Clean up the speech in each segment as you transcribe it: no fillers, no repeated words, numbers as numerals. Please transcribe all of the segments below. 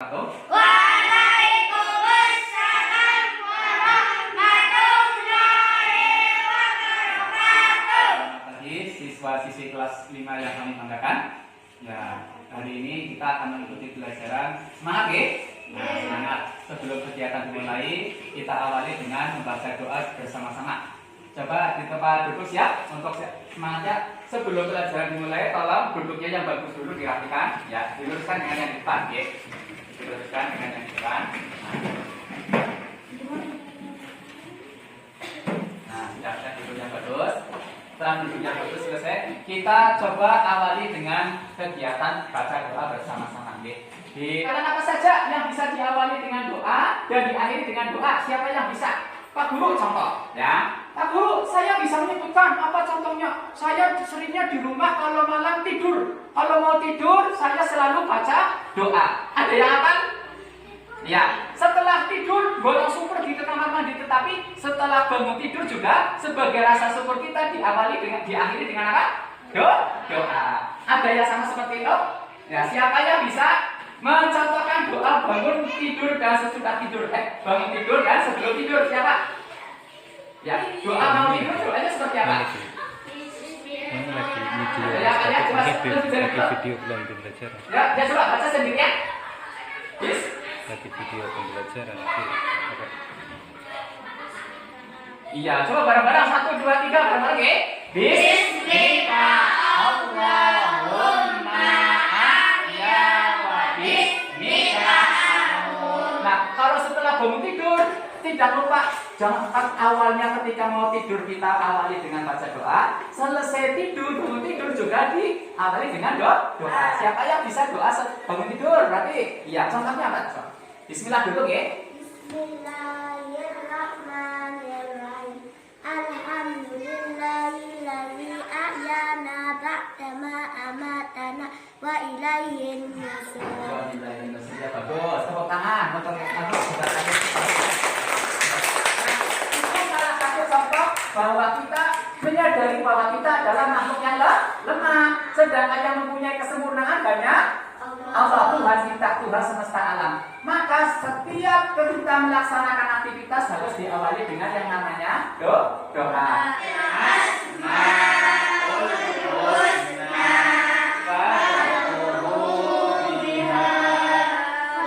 wabarakatuh. Waalaikumsalam warahmatullahi wabarakatuh. Selamat pagi siswa-siswi kelas 5 yang kami banggakan. Ya, hari ini kita akan mengikuti pelajaran semangat ya. Nah, semangat. Sebelum kegiatan dimulai, kita awali dengan membaca doa bersama-sama. Coba di tempat duduk siap untuk semangatnya. Sebelum pelajaran dimulai, tolong duduknya yang bagus dulu dirapikan, ya, diluruskan dengan yang di depan, ya. Diluruskan dengan yang di depan. Nah, siap duduk yang bagus. Setelah duduk yang bagus selesai, kita coba awali dengan kegiatan baca doa bersama-sama, ya. Kalian apa saja yang bisa diawali dengan doa dan diakhiri dengan doa? Siapa yang bisa? Pak Guru contoh, ya. Pak Guru, saya bisa menyebutkan apa contohnya? Saya seringnya di rumah kalau malam tidur. Kalau mau tidur, saya selalu baca doa. Ada yang apa? Ya, setelah tidur, boleh syukur di kamar mandi. Tetapi setelah bangun tidur juga, sebagai rasa syukur kita diakhiri dengan apa? Doa. Ada yang sama seperti itu? Ya, siapa yang bisa mencontohkan doa bangun tidur dan sesudah tidur? Bangun tidur dan sebelum tidur, siapa? Ya, doa bangun tidur doanya seperti apa? Ini lagi video, video pembelajaran. Ya, coba baca sendiri ya. Yes. Lagi video pembelajaran. Iya, coba bareng-bareng 1, 2, 3 bareng-bareng ya. Bismillah Allahumma ahya wa bismika amut. Nah, kalau setelah bangun tidur, tidak lupa jangan awalnya ketika mau tidur kita awali dengan baca doa. Selesai tidur, bangun tidur juga diawali dengan doa. Siapa yang bisa doa bangun tidur? Berarti, iya, contohnya apa? Bismillah dulu ya. Bismillahirrahmanirrahim. Alhamdulillahilladzi ahyana ba'dama amatana wa ilaihin nusyur. Ya, bagus. Tepuk tangan untuk itu salah satu contoh bahwa kita menyadari bahwa kita adalah makhluk yang lemah, sedangkan yang mempunyai kesempurnaan banyak Allah, Tuhan kita, Tuhan semesta alam. Maka setiap kita melaksanakan aktivitas harus diawali dengan yang namanya doa. Asmaul husna fad'uhu biha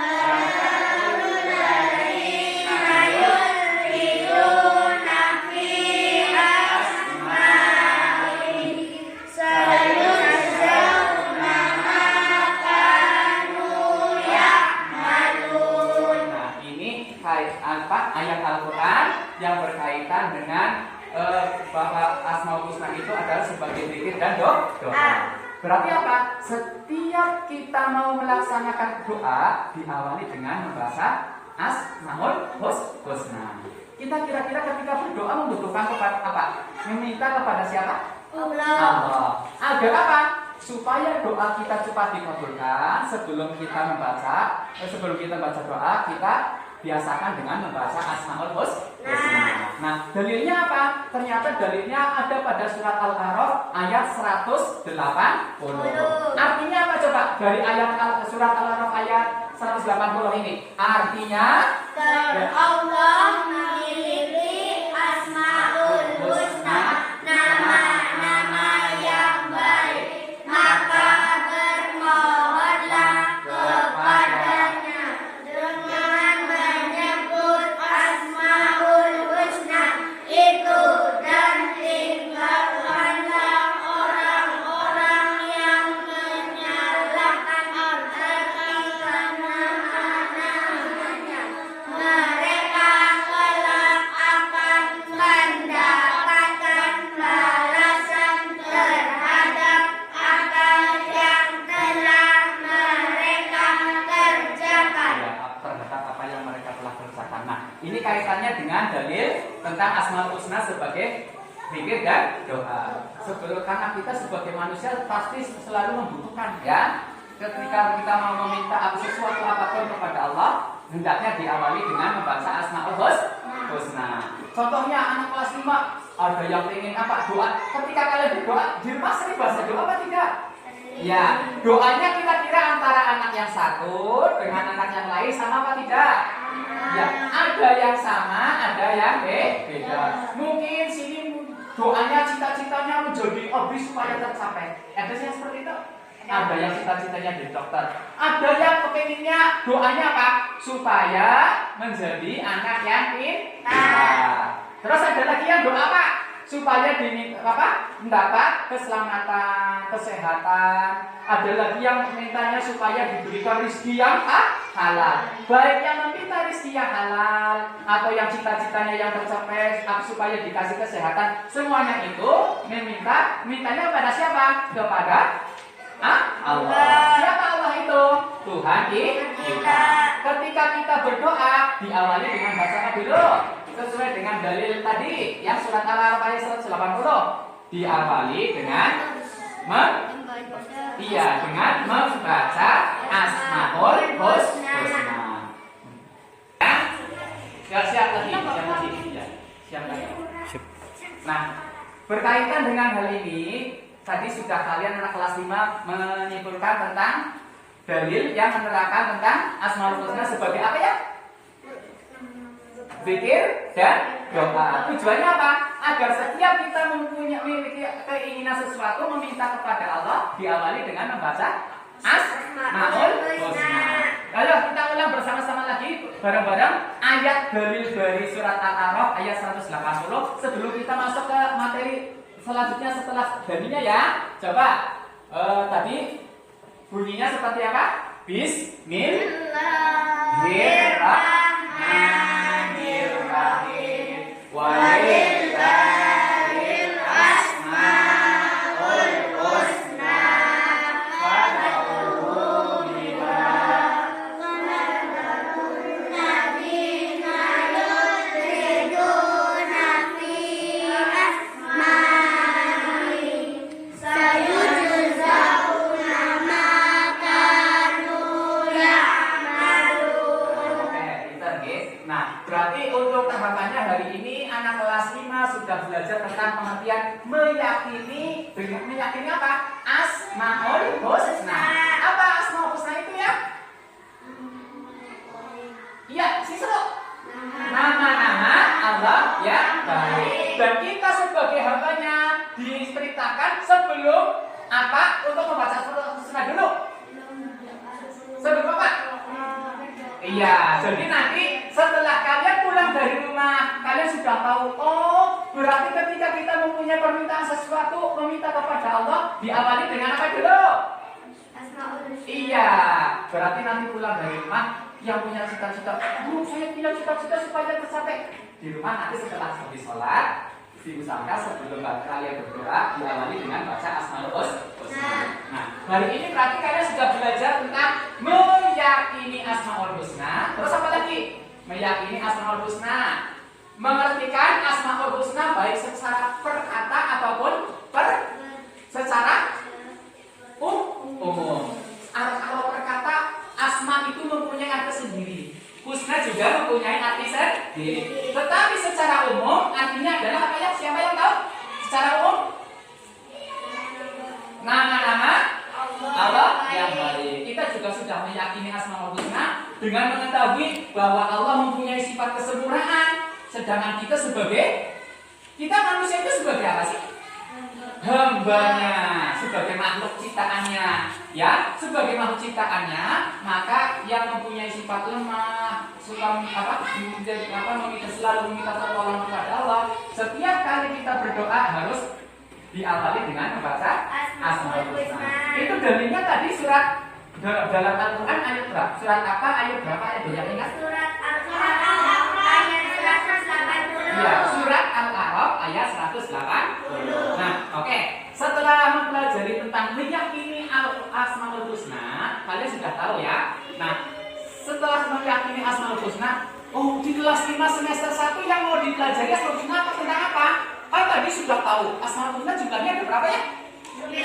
Masalul ladzina yulhiduna fi asma'ihi sayujzauna ma kanu ya'malun. Nah, ini ayat Al-Quran yang berkaitan dengan bahwa Asmaul Husna itu adalah sebagai zikir dan doa. Berarti apa? Setiap kita mau melaksanakan doa diawali dengan membaca Asmaul Husna. Kita kira-kira ketika berdoa membutuhkan kepada apa? Meminta kepada siapa? Allah. Agar apa? Supaya doa kita cepat dikabulkan. Sebelum kita membaca doa, kita biasakan dengan membaca Asmaul Husna. Nah, dalilnya apa? Ternyata dalilnya ada pada surat Al-A'raf ayat 180. Artinya apa coba? Dari surat Al-A'raf ayat 180 ini. Artinya Allah memiliki Asmaul Husna, nama-nama yang baik, maka bermohonlah kepadanya dengan menyebut Asmaul Husna itu dan tinggalkanlah orang-orang yang menyalahkan arti nama-namanya. Mereka kelak akan mendapatkan balasan terhadap apa yang telah mereka kerjakan. terhadap apa yang mereka telah kerjakan. Nah, ini kaitannya dengan dalil tentang Asmaul Husna sebagai zikir dan doa. Karena kita sebagai manusia pasti selalu membutuhkan, ya. Ketika kita mau meminta sesuatu apapun kepada Allah, hendaknya diawali dengan membaca Asmaul Husna. Contohnya anak kelas 5 ada yang ingin apa? Doa. Ketika kalian berdoa, di rumah sering baca doa apa tidak? Ya, doanya kira-kira antara anak yang satu dengan anak yang lain sama apa tidak? Ya, ada yang sama, ada yang beda. Mungkin sini doanya, cita-citanya menjadi obis supaya tercapai. Ada yang seperti itu? Ada yang cita-citanya jadi dokter. Ada yang kepenginnya doanya apa? Supaya menjadi anak yang pintar. Terus ada lagi yang doa apa? Supaya mendapat keselamatan, kesehatan. Ada lagi yang mintanya supaya diberikan rezeki yang halal. Baik yang meminta rezeki yang halal atau yang cita-citanya yang tercapai supaya dikasih kesehatan, semuanya itu mintanya kepada siapa? Kepada Allah. Siapa Allah itu? Tuhan kita. Ketika kita berdoa diawali dengan baca apa dulu? Sesuai dengan dalil tadi yang surat Al-A'raf ayat 180 diawali dengan membaca Asmaul Husna. Siap lagi. Ya, siap lagi. Nah, berkaitan dengan hal ini, tadi sudah kalian anak kelas 5 menyimpulkan tentang dalil yang menerangkan tentang Asmaul Husna sebagai apa ya? Zikir dan doa. Tujuannya apa? Agar setiap kita memiliki keinginan sesuatu meminta kepada Allah diawali dengan membaca Asmaul Husna. Ayo kita ulang bersama-sama lagi bareng-bareng ayat dalil dari surat Al-A'raf ayat 180 sebelum kita masuk ke materi selanjutnya setelah dalilnya ya. Coba tadi bunyinya seperti apa? Bismillahirrahmanirrahim. Walillahil asmaul husna fad'uuhu biha. Ladina yuriduna fi asma'i sayujzauna ma kanu ya'malun. Oke, pintar guys. Nah, berarti untuk tahapannya hari ini anak kelas 5 sudah belajar tentang pengertian meyakini apa? Asmaul Husna. Apa Asmaul Husna itu ya? Iya, seru. Nama-nama Allah yang baik. Dan kita sebagai hambanya diceritakan sebelum apa? Untuk membaca Asmaul Husna dulu. Sebelum apa? Iya, jadi nanti setelah kalian pulang dari rumah, kalian sudah tahu, oh berarti ketika kita mempunyai permintaan sesuatu, meminta kepada Allah, diawali dengan apa dulu? Iya, berarti nanti pulang dari rumah, yang punya cita-cita, saya punya cita-cita supaya tercapai. Di rumah nanti setelah habis sholat, diusahakan sebelum kalian berdoa, diawali dengan baca Asmaul Husna. Nah, hari ini berarti kalian sudah belajar tentang meyakini Asmaul Husna. Terus apa lagi? Meyakini Asmaul Husna, mengertikan Asmaul Husna baik secara perkata ataupun secara umum. Kalau perkata, asma itu mempunyai arti sendiri, husna juga mempunyai arti sendiri. Tetapi secara umum artinya adalah apa ya? Siapa yang tahu? Secara umum nama-nama Allah yang baik. Kita juga sudah meyakini Asmaul Husna dengan mengetahui bahwa Allah mempunyai sifat kesempurnaan. Sedangkan kita manusia itu sebagai apa sih? Hambanya, sebagai makhluk ciptaannya. Ya, sebagai makhluk ciptaannya, maka yang mempunyai sifat lemah, selalu meminta pertolongan kepada Allah. Setiap kali kita berdoa harus diawali dengan membaca Asmaul Husna. Itu dalilnya tadi surat dalam Al-Quran ayat berapa? Surat apa? Ayat berapa? Ayat yang ingat? Surat Al-A'raf ayat 180. Iya, surat Al-A'raf ayat 180. Nah, oke. Setelah mempelajari tentang meyakini Asmaul Husna, kalian sudah tahu ya. Nah, setelah meyakini Asmaul Husna, di kelas 5 semester 1 yang mau dipelajari Asmaul Husna tentang apa? Kan tadi sudah tahu Asmaul Husna jumlahnya ada berapa ya? 9.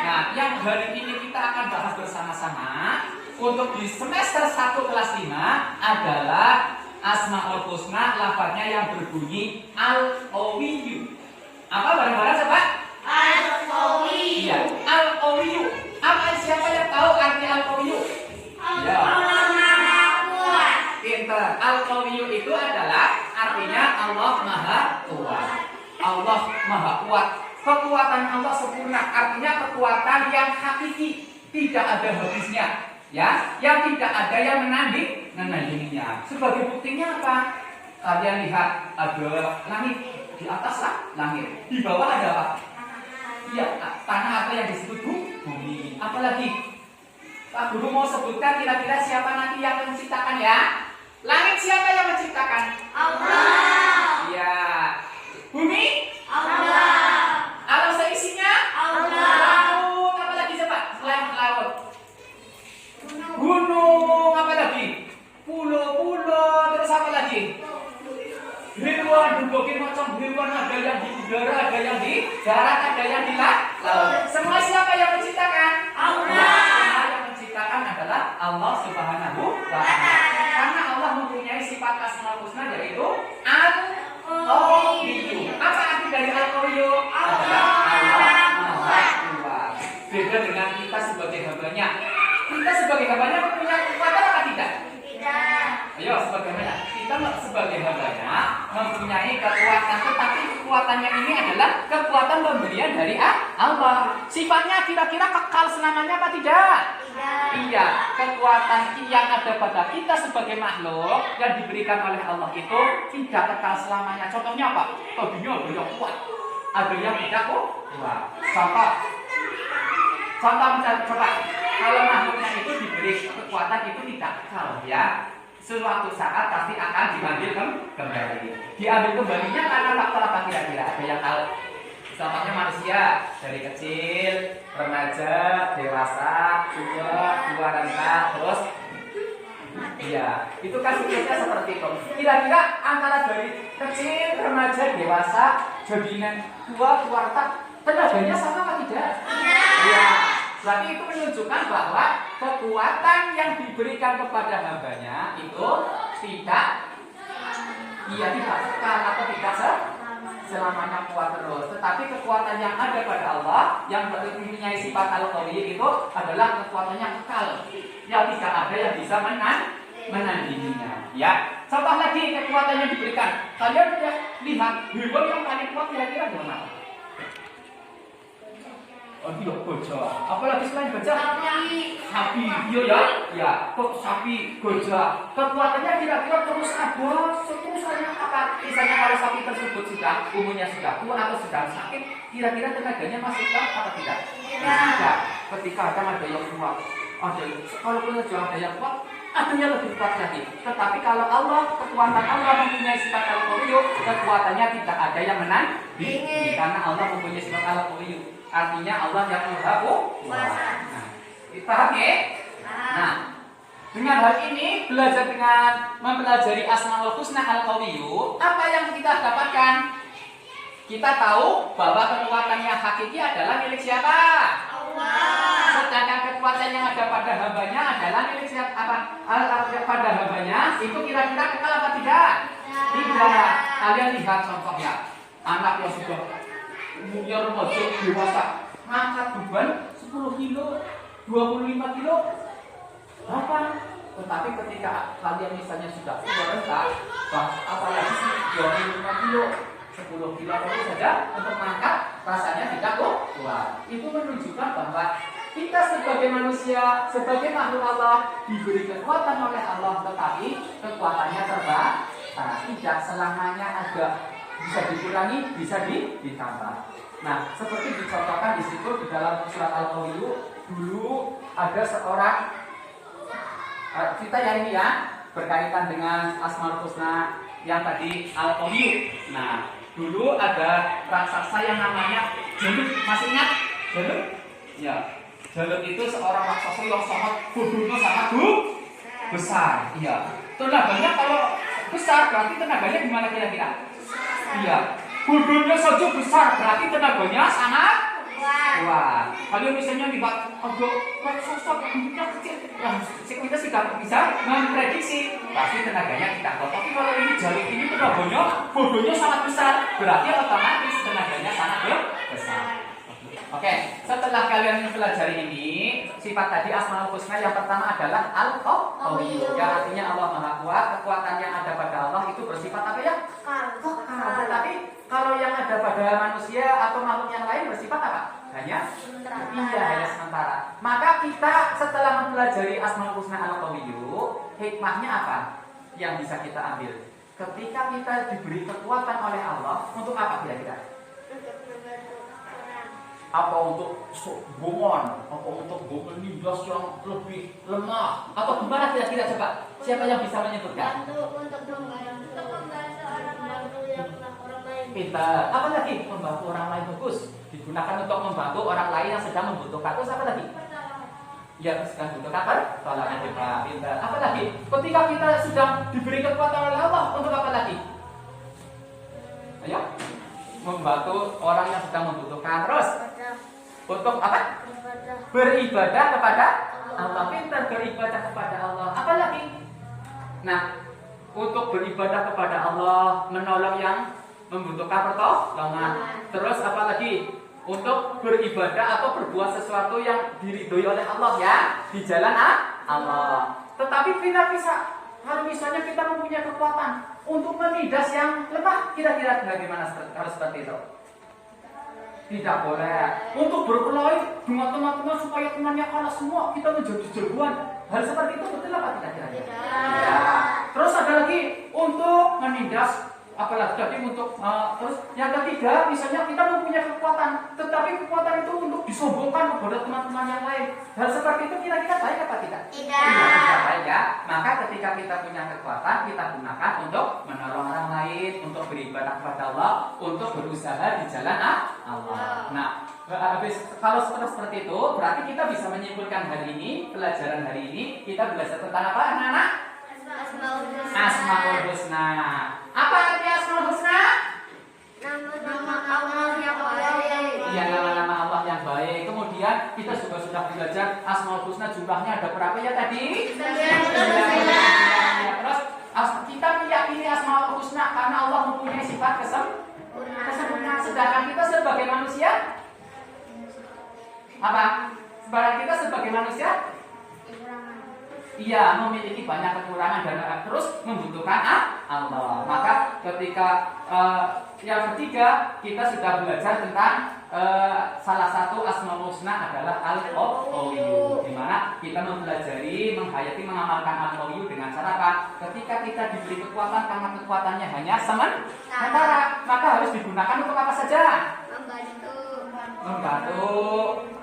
Nah, yang hari ini kita akan bahas bersama-sama untuk di semester 1 kelas 5 adalah Asmaul Husna, lafaznya yang berbunyi Al-Qawiyyu. Apa bareng-bareng coba? Al-Qawiyyu. Iya, Al-Qawiyyu. Apa siapa yang tahu arti Al-Qawiyyu? Allah Maha Al-Qawiyyu itu adalah artinya Allah Maha Kuat. Allah Maha Kuat. Kekuatan Allah sempurna, artinya kekuatan yang hakiki, tidak ada habisnya, ya, yang tidak ada yang menandinginya. Sebagai buktinya apa? Kalian lihat ada langit, di atas langit, di bawah ada apa? Ya, tanah apa yang disebut bumi. Apalagi Pak Guru mau sebutkan kira-kira siapa nanti yang menciptakan ya? Langit siapa yang menciptakan? Allah. Ya. Bumi? Allah. Alam seisinya? Allah. Laut, apa lagi coba? Selain laut. Gunung, apa lagi? Pulau-pulau, terus apa lagi? Hewan, berbagai macam hewan, ada yang di udara, ada yang di darat, ada yang di laut. Semua siapa yang menciptakan? Allah. Semua yang menciptakan adalah Allah Subhanahu wa Ta'ala. Karena Allah mempunyai sifat Asmaul Husna yaitu Al-Qawiyyu. Apa arti dari Al-Qawiyyu? Adalah Allah Maha Kuat. Beda dengan kita sebagai hambanya. Kita sebagai hambanya mempunyai kekuatan apa tidak? Tidak. Ayo, sebagaimana kita sebagai hambanya mempunyai kekuatan, tetapi kekuatannya ini adalah kekuatan pemberian dari Allah. Sifatnya kira-kira kekal selamanya apa tidak? Tidak. Iya, kekuatan yang ada pada kita sebagai makhluk yang diberikan oleh Allah itu tidak kekal selamanya. Contohnya apa? Tadinya ada yang kuat, ada yang tidak kuat. Contoh coba, kalau makhluknya itu diberi kekuatan itu tidak kekal, ya. Suatu saat pasti akan diambil kembali. Diambil kembalinya karena faktor apa kira-kira? Ada yang tahu? Contohnya manusia dari kecil, remaja, dewasa, tua renta, terus iya, itu kan siklusnya seperti itu. Kira-kira antara dari kecil, remaja, dewasa, jadinya tua renta, tenaganya sama apa tidak? Iya. Berarti itu menunjukkan bahwa kekuatan yang diberikan kepada hambanya itu tidak kekal atau tidak selamanya kuat terus. Tetapi kekuatan yang ada pada Allah yang mempunyai sifat Al-Qawiyyu itu adalah kekuatan yang kekal, yang tidak ada yang bisa menandinginya. Ya, contoh lagi kekuatan yang diberikan. Kalian lihat hewan yang paling kuat kira-kira gimana? Oh iya, gajah. Apalagi selain gajah? Sapi. Iya ya? Ya, kok sapi, gajah. Kekuatannya kira-kira terus ada, seterusnya apa? Misalnya kalau sapi tersebut sudah umurnya sudah tua atau sedang sakit, kira-kira tenaganya masih kuat atau tidak? Tidak. Ketika ada yang kuat, kalau ada yang kuat, adanya lebih kuat lagi. Tetapi kalau Allah, kekuatan Allah mempunyai sifat Al-Qawiyyu, kekuatannya tidak ada yang menandingi karena Allah mempunyai sifat Al-Qawiyyu. Artinya Allah yang Maha Kuasa. Nah, paham ya? Nah, dengan hal ini belajar dengan mempelajari Asmaul Husna Al-Qawiyyu, apa yang kita dapatkan? Kita tahu bahwa kekuatan yang hakiki adalah milik siapa? Allah. Sedangkan kekuatan yang ada pada hambanya adalah milik siapa? Pada hambanya itu kira-kira kekal apa tidak? Tidak. Kalian lihat contohnya, anak yang sudah umurnya remaja dewasa ngangkat beban 10 kilo, 25 kilo apa? Tetapi ketika kalian misalnya sudah tua renta, apalagi 25 kilo, 10 kilo terus saja untuk mengangkat rasanya tidak kuat. Itu menunjukkan bahwa kita sebagai manusia, sebagai makhluk Allah diberi kekuatan oleh Allah, tetapi kekuatannya terbatas, tidak selamanya ada, bisa dikurangi, bisa ditambah. Nah, seperti dicontohkan di situ di dalam surat Al-Qawiyyu, dulu ada seorang kita yang ini ya berkaitan dengan Asmaul Husna yang tadi Al-Qawiyyu. Nah, dulu ada raksasa yang namanya Jalut, masih ingat? Jalut? Ya. Jalut itu seorang raksasa yang sangat bodohnya sangat besar. Iya. Tenaganya kalau besar berarti tenaganya gimana kira-kira? Iya. Bodohnya saja besar berarti tenaganya sangat kuat. Kalau misalnya lihat agak raksasa bentuknya kecil, kita sudah bisa memprediksi pasti tenaganya tidak kuat. Tapi kalau ini Jalut ini tenaganya bodohnya sangat besar, berarti otomatis tenaganya sangat besar. Oke, setelah kalian mempelajari ini, sifat tadi Asmaul Husna yang pertama adalah Al-Qawiyyu, yang artinya Allah Maha Kuat, kekuatan yang ada al-qawiyyu, hikmahnya apa yang bisa kita ambil? Ketika kita diberi kekuatan oleh Allah, untuk apa kira-kira? Untuk membantu orang. Apa untuk sombongan? Apa untuk menindas yang lebih lemah? Atau gimana kira-kira coba? Siapa yang bisa menyebutkan? Untuk membantu yang orang lain. Pintar. Apa lagi? Membantu orang lain, bagus. Digunakan untuk membantu orang lain yang sedang membutuhkan. Terus apa lagi? Ya, sedang membutuhkan pertolongan kita. Pintar. Apa lagi? Ketika kita sedang diberi kekuatan oleh Allah, untuk apa lagi? Ayo, membantu orang yang sedang membutuhkan. Terus untuk apa? Beribadah kepada Allah. Pintar, beribadah kepada Allah. Apa lagi? Nah, untuk beribadah kepada Allah, menolong yang membutuhkan pertolongan. Terus apa lagi? Untuk beribadah atau berbuat sesuatu yang diridhoi oleh Allah ya, di jalan Allah. Tetapi kita bisa, kalau misalnya kita mempunyai kekuatan untuk menindas yang lemah, kira-kira bagaimana harus seperti itu? Tidak boleh. Untuk berkelahi dengan teman-teman supaya temannya kalah semua, kita menjadi jagoan. Hal seperti itu betul apa tidak kira-kira? Tidak. Terus ada lagi untuk menindas, apalagi tadi untuk terus yang ketiga, misalnya kita mempunyai kekuatan, tetapi kekuatan itu untuk disombongkan kepada teman-teman yang lain. Hal seperti itu kira-kira baik apa tidak? Tidak baik ya. Maka ketika kita punya kekuatan, kita gunakan untuk menolong orang lain, untuk beribadah kepada Allah, untuk berusaha di jalan Allah. Nah, kalau seperti itu, berarti kita bisa menyimpulkan hari ini, pelajaran hari ini, kita belajar tentang apa, anak-anak? Asmaul Husna. Apa arti Asmaul Husna? Nama Allah yang baik. Iya, nama-nama Allah yang baik. Kemudian kita juga sudah belajar Asmaul Husna, jumlahnya ada berapa ya tadi? 99. Ya, terus kita meyakini Asmaul Husna karena Allah mempunyai sifat kesempurnaan. Sedangkan kita sebagai manusia apa? Sebagai kita sebagai manusia iya, memiliki banyak kekurangan dan terus membutuhkan Allah. Maka ketika yang ketiga kita sudah belajar tentang salah satu Asmaul Husna adalah Al-Qawiyyu, di mana kita mempelajari, menghayati, mengamalkan Al-Qawiyyu dengan cara apa? Ketika kita diberi kekuatan karena kekuatannya hanya sementara, maka harus digunakan untuk apa saja? Membantu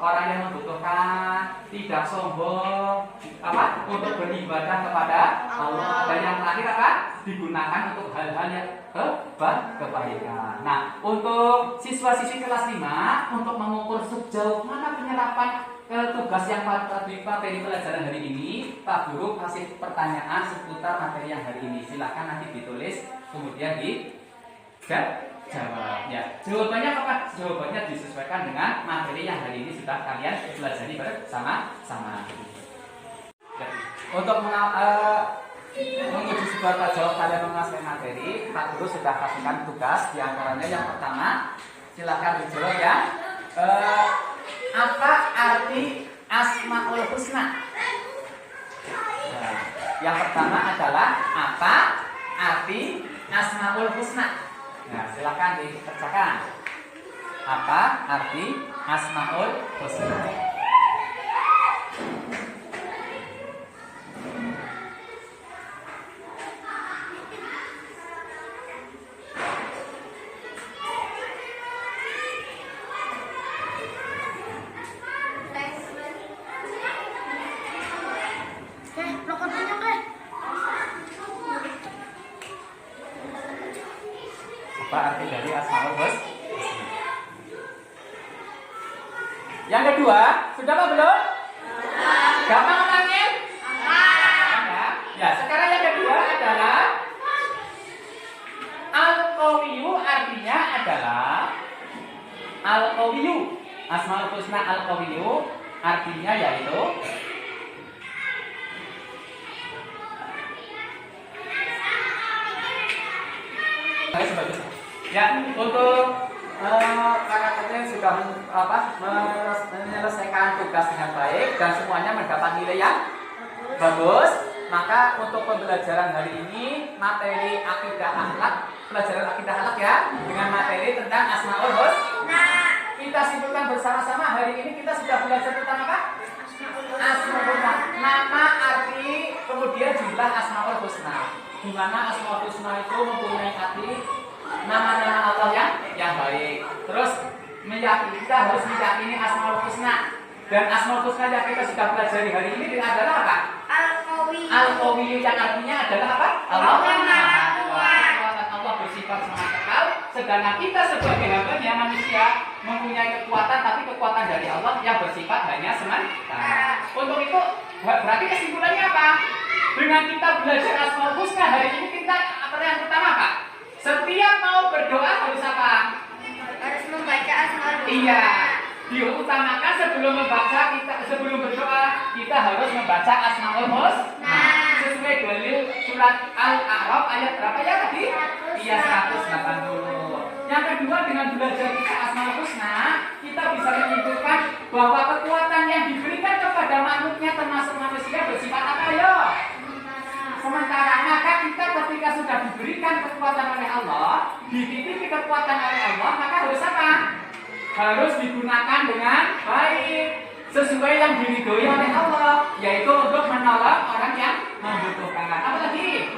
orang yang membutuhkan, tidak sombong, apa? Untuk beribadah kepada Allah. Dan yang terakhir apa? Digunakan untuk hal-hal yang kebaikan. Nah, untuk siswa-siswi kelas 5 untuk mengukur sejauh mana penyerapan tugas yang materi pelajaran hari ini, Pak Guru kasih pertanyaan seputar materi yang hari ini. Silakan nanti ditulis, kemudian dijawab. Ya, jawabannya apa? Jawabannya disesuaikan dengan materi yang hari ini sudah kalian pelajari bersama-sama. Ya. Untuk menguji sebuah jawab kalian menguasai materi, Pak Guru sudah kasihkan tugas. Di antaranya yang pertama, silakan dijawab ya. Apa arti Asmaul Husna? Nah, yang pertama adalah apa arti Asmaul Husna? Nah, silakan dikerjakan. Apa arti Asmaul Husna? Apa arti dari Asmaul Husna? Yang kedua, sudah apa belum? Gampang orangnya? Ya, sekarang yang kedua adalah Al-Qawiyyu, artinya adalah Al-Qawiyyu. Asmaul Husna Al-Qawiyyu artinya yaitu ya, untuk kakak-kakaknya sudah menyelesaikan tugas dengan baik dan semuanya mendapat nilai yang bagus. Maka untuk pembelajaran hari ini materi akidah akhlak, pelajaran akidah akhlak ya, dengan materi tentang Asmaul Husna kita simpulkan bersama-sama hari ini kita sudah belajar tentang apa? Asmaul Husna. Nama, arti, kemudian jumlah Asmaul Husna. Di mana Asmaul Husna itu mempunyai arti nama-nama Allah yang baik. Terus kita harus meyakini Asmaul Husna. Dan Asmaul Husna yang kita sudah pelajari hari ini adalah apa? Al-Qawi. Al-Qawi yang artinya adalah apa? Allah bersifat sangat kekal. Sedangkan kita sebagai hamba-Nya manusia mempunyai kekuatan, tapi kekuatan dari Allah yang bersifat hanya sementara. Untuk itu berarti kesimpulannya apa? Dengan kita belajar Asmaul Husna hari ini kita yang pertama apa? Setiap mau berdoa harus apa? Harus membaca Asmaul Husna. Iya. Diutamakan sebelum berdoa kita harus membaca Asmaul Husna. Sesuai dalil surat Al-A'raf ayat berapa ya tadi? Iya 180. Yang kedua, dengan belajar kita Asmaul Husna, kita bisa menyimpulkan bahwa kekuatan yang diberikan kepada makhluknya termasuk manusia bersifat apa ya? Sementara. Maka kita ketika sudah diberikan kekuatan oleh Allah, dititipi kekuatan oleh Allah, maka harus apa? Harus digunakan dengan baik sesuai yang diridhoi oleh Allah, yaitu untuk menolong orang yang membutuhkan. Apalagi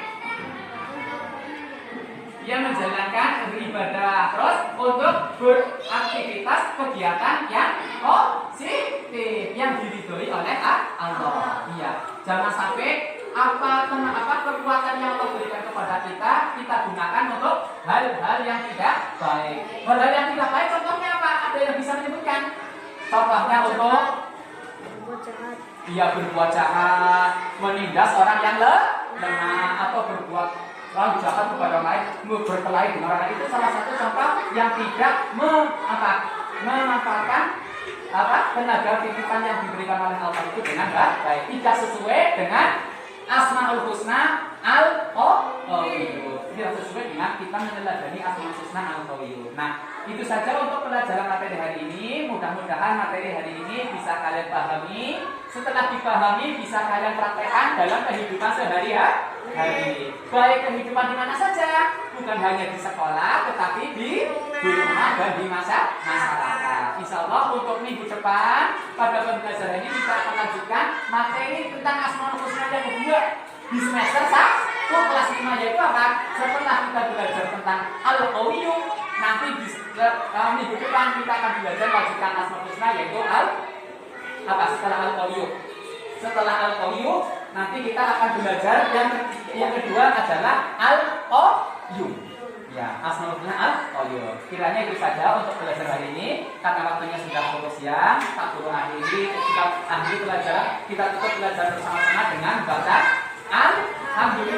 yang menjalankan beribadah, terus untuk beraktivitas kegiatan yang positif yang diridhoi oleh Allah. Iya, jangan sampai kekuatan yang Allah berikan kepada kita gunakan untuk hal-hal yang tidak baik. Hal-hal yang tidak baik contohnya apa? Ada yang bisa menyebutkan? Contohnya untuk berbuat jahat, menindas orang yang lemah, atau berbuat jahat kepada orang lain, berkelahi dengan orang lain. Itu salah satu contoh yang tidak memanfaatkan tenaga titipan yang diberikan oleh Allah itu dengan baik, tidak sesuai dengan Asmaul Husna Al-Qawi. Tidak sesuai dengan kita meneladani Asmaul Husna Al-Qawi. Nah, itu saja untuk pelajaran materi hari ini. Mudah-mudahan materi hari ini bisa kalian pahami. Setelah dipahami, bisa kalian praktekkan dalam kehidupan sehari-hari. Baik kehidupan di mana saja, bukan hanya di sekolah, tetapi di rumah dan di masyarakat. Insya Allah untuk minggu depan pada pembelajaran ini kita akan lanjutkan materi tentang Asmaul Husna yang kedua di semester 1 kelas 5, yaitu apa? Setelah kita belajar tentang Al-Qawi, nanti di minggu depan kita akan belajar lanjutkan Asmaul Husna yaitu setelah Al-Qawi. Setelah Al-Qawi nanti kita akan belajar yang kedua adalah Al-Qayyum. Ya, Asmaul Husna Al-Qayyum. Kiranya itu saja untuk belajar hari ini. Karena waktunya sudah pukul siang, tak perlu akhiri kita akhiri pelajaran. Kita tutup belajar bersama-sama dengan baca Alhamdulillah.